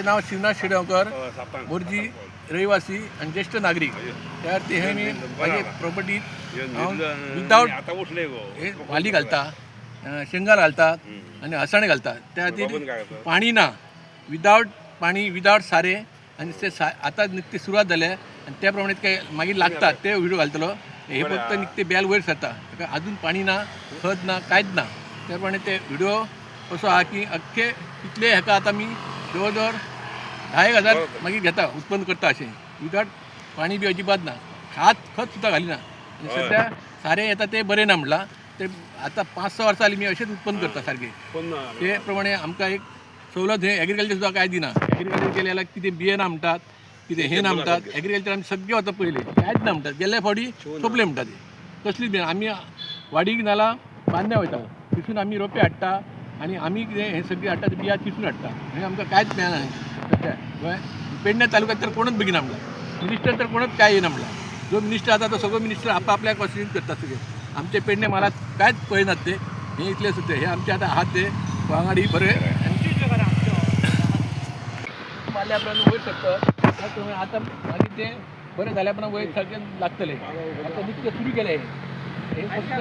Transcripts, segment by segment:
नाव शिवनाथ शेडगावकर, मोर्जी रहिवासी आणि ज्येष्ठ नागरिक. त्यावर ते हे मी माझे प्रॉपर्टी विदाउट हे वाली घालता, शेंगार घालतात आणि हसाणे घालतात. त्या खातीर पाणी ना, विदाउट पाणी, विदाउट सारे आणि ते आता निघते सुरुवात झाली आहे आणि त्याप्रमाणे काय मागीर लागतात ते व्हिडिओ घालतलो. हे फक्त निघते बेल वयर सरता, अजून पाणी ना, खत ना, कांयच ना. त्याप्रमाणे ते व्हिडिओ असो हा की अख्खे इतले हेका आता मी जवळ 10,000 मागीर घेता, उत्पन्न करता अशें विदाउट पाणी बी अजिबात ना, खत सुद्दां घालिना. आणि सध्या सारे येता ते बरें ना म्हणला. ते आता 5-6 वर्सां जालीं मी अशेंच उत्पन्न करता सारखे. ते प्रमाणे आमकां एक सवलत हे एग्रीकल्चर सुद्दां काय दिना. एग्रीकल्चर केले जाल्यार कितें बिये ना म्हणटात, कितें हे ना म्हणटात. एग्रीकल्चर आमी सगळे वता पयले कांयच ना म्हणटात, गेल्ले फावटी सोंपले म्हणटात. ते कसलीच बी आमी वाडीक नाला बांदण्या वयता, तितून आमी रोपे हाडटा आणि आमी कितें हे सगळी हाडटा ते बिया तितून हाडटा. हे आमकां कांयच मेळना सध्या गोंय. पेडण्या तालुक्यात तर कोणच बेगिना म्हणला, मिनिस्टर तर कोणच काय येना म्हणला. जो मिनिस्टर आता तो सगळो मिनिस्टर आपल्या कॉन्स्टिट्यूट करतात सगळे. आमचे पेडणे म्हालात कांयच पळयनात ते. हे इतले सुद्दां हे आमचे आता आहात ते वांगडी बरें मारल्या उपरांत वयर सरता. आता मागीर ते बरें जाल्या उपरांत वयर सारकें लागतले. आता नित्य सुरू केले हे फक्त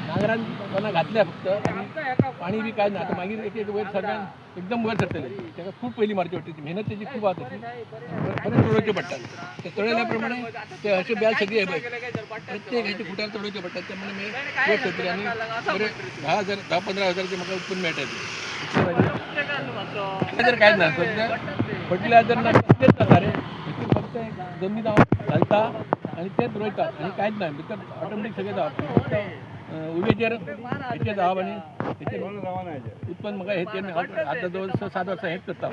नांगरान कोणा घातल्या फक्त, आणि पाणी बी काय ना. आता मागीर एक वयर सगळ्यान एकदम वयर सरतले. ताका खूब पयलीं मारची पडटा, मेहनत त्याची खूब आहा तशी. बरें तोडोवचें पडटात. ते तळयल्या प्रमाणे ते अशे बेल सगळे प्रत्येक हेचे फुटार तोडोवचे पडटात. त्यामुळे मी वयर सरतले आणि बरें 10,000-15,000 म्हाका उत्पन्न मेळटा. तर काय ना सध्या फर्टिलायझर ना कसलेच ना रे. फक्त जमीन घालता आणि तेच रोयतात आणि कांयच ना. भितर ऑटोमॅटीक सगळें जावप, उबेचेर हेचे जावप आणि हेचे उत्पन्न म्हाका हे आता जवळ 6-7 वर्सां हेच करता.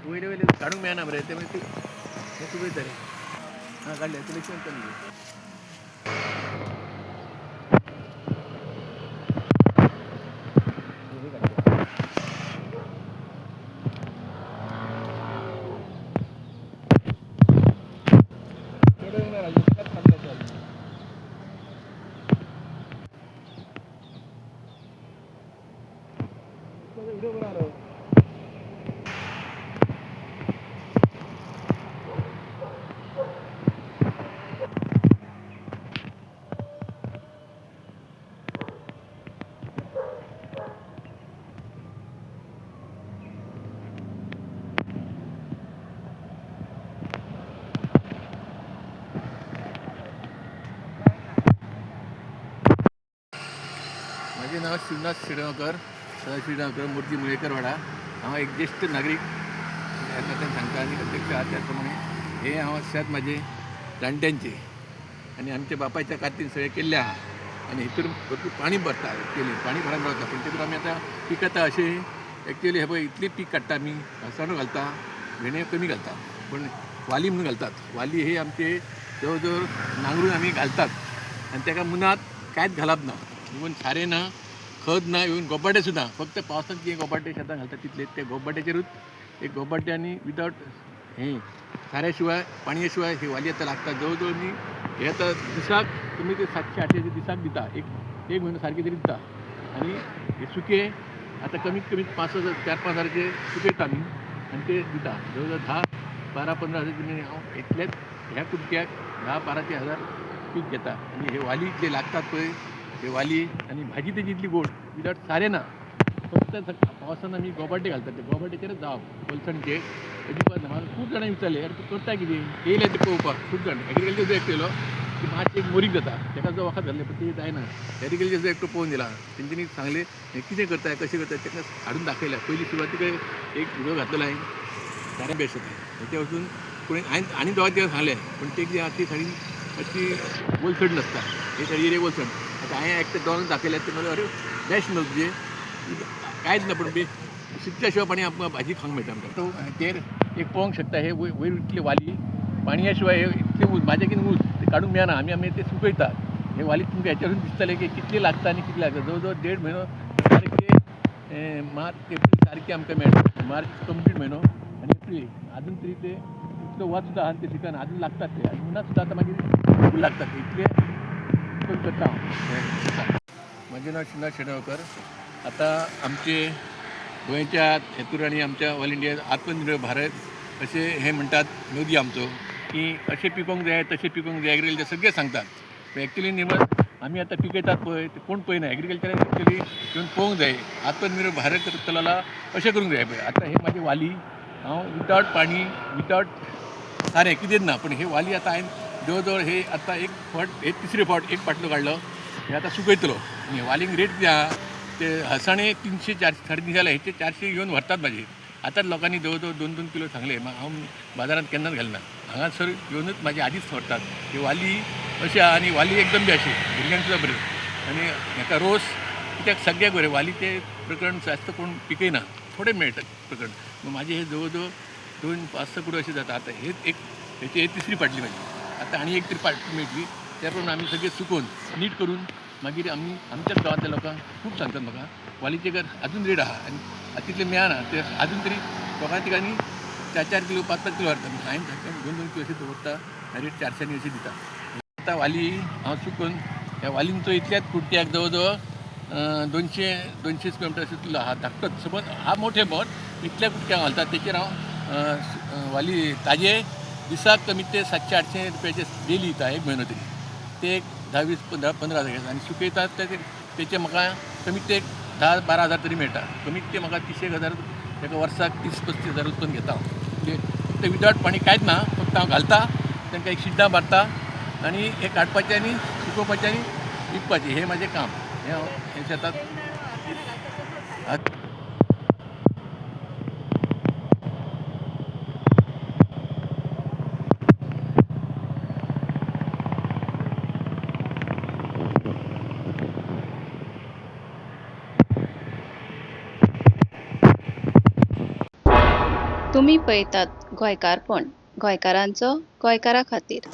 वयले वयले काढूंक मेळना मरे, ते मागीर हे चुकयता रे. हां काडले सिलेक्शन करून व्हिडिओ बरो माझे नाव शिवनाथ शेडगावकर, शेडगावकर, मूर्ती मुळेकर वाडा. हांव एक ज्येष्ठ नागरीक त्यातल्यान सांगता आनी अध्यक्ष आहा. त्याच प्रमाणे हे हांव शेत म्हाजे जाणट्यांचे आनी आमच्या बापायच्या कातीन सगळें केल्लें आहा. आनी हितून भरपूर पाणी भरता. एक्चुअली पाणी भरान रावता, पूण तितून आमी आतां पीक येता अशें एक्चुअली हे पळय इतली पीक काडटा आमी. हसाणो घालता, भेंडे कमी घालता, पूण वाली म्हणून घालतात. वाली हे आमचे जवळ जवळ नांगरून आमी घालतात आनी ताका मुनात कांयच घालप ना. इवन सारें ना, खत ना, इवन गोबाटे सुद्दां. फक्त पावसांत जे गोबाटे शेतान घालतात तितले ते गोबाट्याचेरूच एक गोबाटे आनी विदावट हें साऱ्या शिवाय पाणये शिवाय ही वाली आतां लागता. जवळ जवळ मी हे आतां दिसाक तुमी ते 700-800 दिसाक दिता. एक म्हयनो सारके तरी दिता. आनी हे सुके आतां कमीत कमी 4-5 हजाराचे सुकयता आमी आनी ते दिता. जवळ जवळ 10-12-15 हजार हांव इतलेच ह्या कुडक्याक 10-12 हजार पीक घेता. आनी हे वाली जे लागतात पळय हे वाली आनी भाजी तेजी इतली गोड, विदावट सारें ना. फक्त पावसान आमी गोबाटे घालतात. ते गोबाट्याचेरच जावप वलसणचे अजिबात ना. म्हाका खूब जाणां विचारले यार तूं करता कितें, येयले ते पळोवपाक खूब जाण. एग्रीकल्चर जो एकटो येयलो की मातशें एक मोरीक जाता, ताका जो वखद घातले पण ते जायना. एग्रीकल्चर जो एकटो पळोवन दिला. तेंच्यांनी सांगले हें कितें करताय, कशें करताय, ताका हाडून दाखयल्या. पयलीं सुरवातीक एक व्हिडिओ घातलेलो हांवें, सारें बेस्ट जाता. हेच्या वचून कोणी हांवें आनी दोन दिवस सांगलें पूण ते कितें ती साडी मातशी वलसड नासता. हे साडी रे वलसड. आता हांवें एकटे दोन दाखयल्यात ते म्हणले अरे बेस्ट न्हू तुजें कांयच ना, पूण शिकच्या शिवाय पाणी आमकां भाजी खावंक मेळटा आमकां. तो तेर एक पळोवंक शकता. हे वयर इतली वाली पाणया शिवाय हे इतले ऊस म्हाजे कितें ऊस ते काडूंक मेळना. आमी ते सुकयतात. हे वाली तुमकां हेच्यावरून दिसतलें की कितले लागता आनी कितले लागता. जवळ जवळ 1.5 म्हयनो सारके मार्च एप्रील सारके आमकां मेळटा. मार्च कंप्लीट म्हयनो आनी लिटरली अजून तरी ते इतकं वत सुद्धा आणि ते ठिकाण अजून लागतात ते आणि उन्हात सुद्धा आता मागीर लागतात इतले करून करता हांव. म्हजें नांव श्रीनाथ शेणवकर. आता आमचे गोंयच्या हेतूर आनी आमच्या ऑल इंडिया आत्मनिर्भर भारत असे हे म्हणतात मोदी आमचो की अशें पिकोवंक जाय तशें पिकोवंक जाय एग्रीकल्चर सगळे सांगतात. एक्चुली निर्मल आमी आतां पिकयतात पळय ते कोण पळयना एग्रीकल्चर एक्चुली येवन पळोवंक जाय आत्मनिर्भर भारत चलला अशें करूंक जाय पळय. आतां हे म्हाजे वाली हांव विदावट पाणी विदावट सारें कितेंच ना पण हे वाली आतां हांवें जवळ जवळ हे आतां एक फावट हे तिसरे फावट एक पाटलो काडलो हे आतां सुकयतलो आनी वालींक रेट कितें आहा ते हसाणे 300 400 350 जाले हेचे 400 घेवन व्हरतात म्हाजे. आतांच लोकांनी जवळ जवळ 2-2 किलो सांगले हांव बाजारांत केन्नाच घालना हांगासर घेवनूच म्हाजे आदींच व्हरतात. ही वाली अशी आहा आनी वाली एकदम बी अशी भुरग्यांक सुद्दां बरी आनी हेका रोस कित्याक सगळ्याक बरें वालीचें प्रकरण जास्त कोण पिकयना थोडे मेळटात प्रकरण. मग म्हाजे हे जवळ जवळ 2-5-6 कुडो अशें जाता. आतां हे एक हेची हे तिसरी पाटली म्हाजी. आतां आनी एक तरी पाटली मेळटली त्या प्रमाणे आमी सगळे सुकोवन नीट करून मागीर आमी आमच्याच गांवांतल्या लोकांक खूब सांगतात म्हाका वालीचे घर अजून रेट आहा आनी तितले मेळना ते अजून तरी लोकांक तिकांनी 4-4 किलो 5-5 किलो व्हरता. हांवें सांगता 2-2 किलो अशें दवरता रेट 400 अशी दिता. आतां वाली हांव सुकोवन ह्या वालींचो इतल्याच कुडक्याक जवळ जवळ 200 स्क्वेअर मिटर अशें आहा धाकटोच समज हा मोठे मोठ इतल्या कुडक्याक घालतात त्याचेर हांव वाली ताजे दिसाक कमीत ते 700-800 रुपयाचे डेली दिता एक म्हयनो तरी. ते एक 10-20-15 हजार आनी सुकयतात तेचे म्हाका कमीत ते एक 10-12 हजार तरी मेळटा. कमीत ते म्हाका 30 हजार एका वर्साक 30-35 हजार उत्पन्न घेता हांव. म्हणजे ते विदावट पाणी कांयच ना फक्त हांव घालता तांकां एक शिड्डां मारता आनी हे काडपाचें आनी सुकोवपाचें आनी विकपाचें हें म्हाजें काम. हें हांव हे शेतांत तुम्ही पळयतात गोंयकारपण गोंयकारांचो गोंयकारा खातीर.